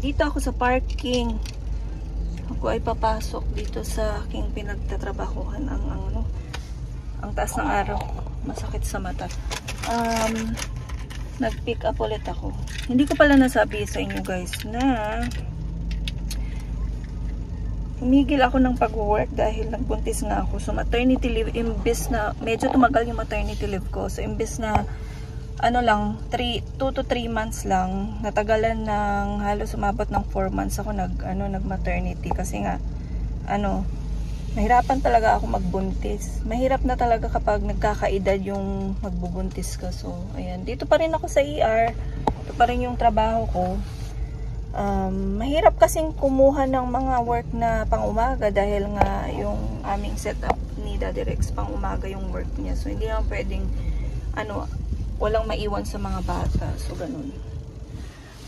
Nandito ako sa parking. Ako ay papasok dito sa aking pinagtatrabahuhan. Ang taas ng araw. Masakit sa mata. Nag-pick up ulit ako. Hindi ko pala nasabi sa inyo guys na humigil ako ng pag-work dahil nagbuntis nga ako. So maternity leave, imbes na medyo tumagal yung maternity leave ko. So imbes na 2 to 3 months lang, natagalan ng halos umabot ng 4 months ako nag-maternity kasi nga mahirapan talaga ako magbuntis. Mahirap na talaga kapag nagkakaedad yung magbubuntis ka. So ayan, dito pa rin ako sa ER. Ito pa rin yung trabaho ko. Mahirap kasing kumuha ng mga work na pang-umaga dahil nga yung aming setup ni Daddy Rex pang-umaga yung work niya. So hindi naman pwedeng walang maiwan sa mga bata. So ganun.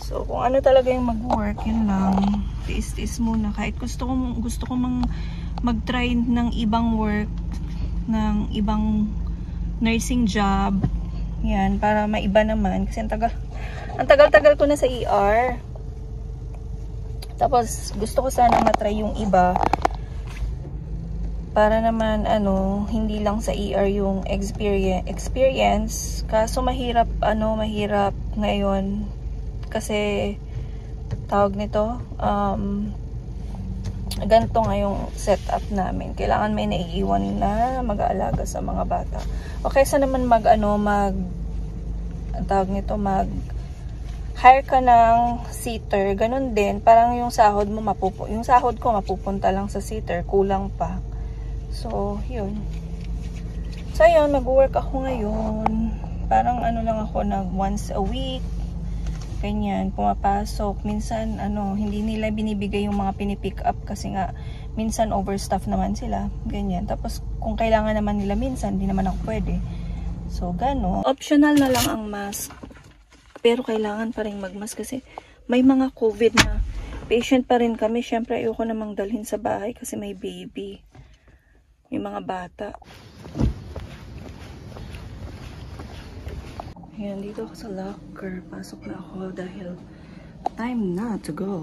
So kung ano talaga yung mag-work, yun lang. Tiis-tiis muna. Kahit gusto ko mag-try ng ibang work, ng ibang nursing job. Yan, para maiba naman. Kasi ang tagal-tagal ko na sa ER. Tapos, gusto ko sana matry yung iba. Para naman, hindi lang sa ER yung experience. Kaso mahirap ngayon. Kasi, tawag nito, ganito nga yung setup namin. Kailangan may naiiwan na mag-aalaga sa mga bata. O kaysa naman hire ka ng sitter, ganun din. Parang yung sahod ko mapupunta lang sa sitter, kulang pa. So, yun. So, yun, mag-work ako ngayon. Parang lang ako once a week. Ganyan, pumapasok. Minsan, hindi nila binibigay yung mga pinipick up kasi nga, minsan overstaff naman sila. Ganyan. Tapos, kung kailangan naman nila minsan, hindi naman ako pwede. So, gano'n. Optional na lang ang mask. Pero kailangan pa rin magmask kasi may mga COVID na patient pa rin kami. Siyempre, ayoko namang dalhin sa bahay kasi may baby. May mga bata. Ayan, dito ako sa locker. Pasok na ako dahil time na to go.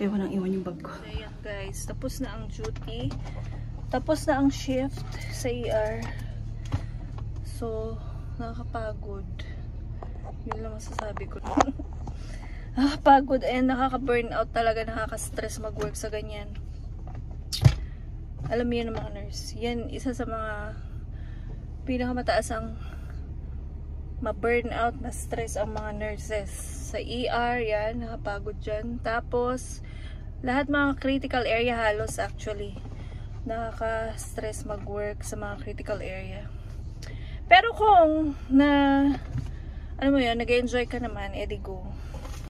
Ewan ang iwan yung bag ko. Ayan guys, tapos na ang duty. Tapos na ang shift sa ER. So, nakakapagod. Yun lang masasabi ko. Nakakapagod and nakaka-burnout talaga, nakaka-stress mag-work sa ganyan. Alam mo yun ng mga nurse. Yan, isa sa mga pinakamataas ang ma-burnout, ma-stress ang mga nurses. Sa ER, yan, nakapagod dyan. Tapos, lahat mga critical area halos actually. Nakaka-stress mag-work sa mga critical area. Pero kung nag-enjoy ka naman, edi go.